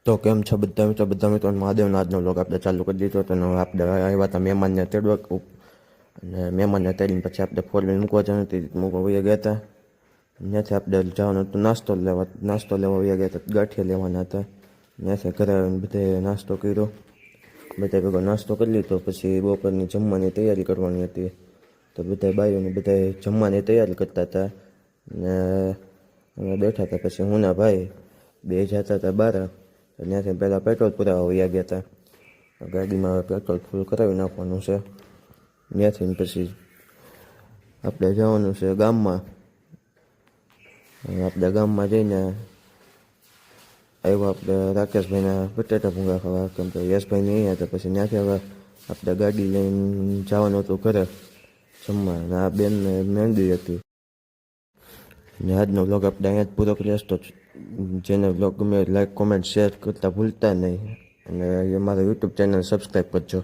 તો કેમ છો બધા મિત્રો મહાદેવનો આજનો વ્લોગ આપણે ચાલુ કરી દીધો હતો અને આપણે આવ્યા હતા મહેમાનને તેડવા અને મહેમાનને તેડીને પછી આપણે ફોર વ્હીલ મૂકવા જવાનું હતી મૂકવા વયા ગયા હતા. ત્યાંથી આપણે જવાનું હતું નાસ્તો લેવા વયા ગયા હતા, ગાંઠિયા લેવાના હતા. ત્યાંથી ઘરે આવીને બધે નાસ્તો કર્યો, બધા ભેગો નાસ્તો કરી લીધો. પછી બપોરની જમવાની તૈયારી કરવાની હતી તો બધા બાઈઓને બધા જમવાની તૈયારી કરતા હતા ને અમે બેઠા હતા. પછી હું ને ભાઈ બે જતા હતા બહાર. ત્યાંથી પહેલાં પેટ્રોલ પુરાવા વયા ગયા હતા. ગાડીમાં પેટ્રોલ ફૂલ કરાવી નાખવાનું છે. ત્યાંથી પછી આપણે જવાનું છે ગામમાં. આપણે ગામમાં જઈને આવ્યા આપણે રાકેશભાઈના બટાટા ભૂંગા ખાવા, કેમ કે યશભાઈ નહીં હતા. પછી ત્યાંથી હવે આપણે ગાડી લઈને જવાનું હતું ઘરે જમવા અને આ બેનને મહેંદી હતી. ને આજનો વ્લોગ આપણે અહીંયા જ પૂરો કરીએ. તો જેને વ્લોગ ગમે લાઈક કોમેન્ટ શેર કરતા ભૂલતા નહીં અને મારા યુટ્યુબ ચેનલ સબસ્ક્રાઈબ કરજો.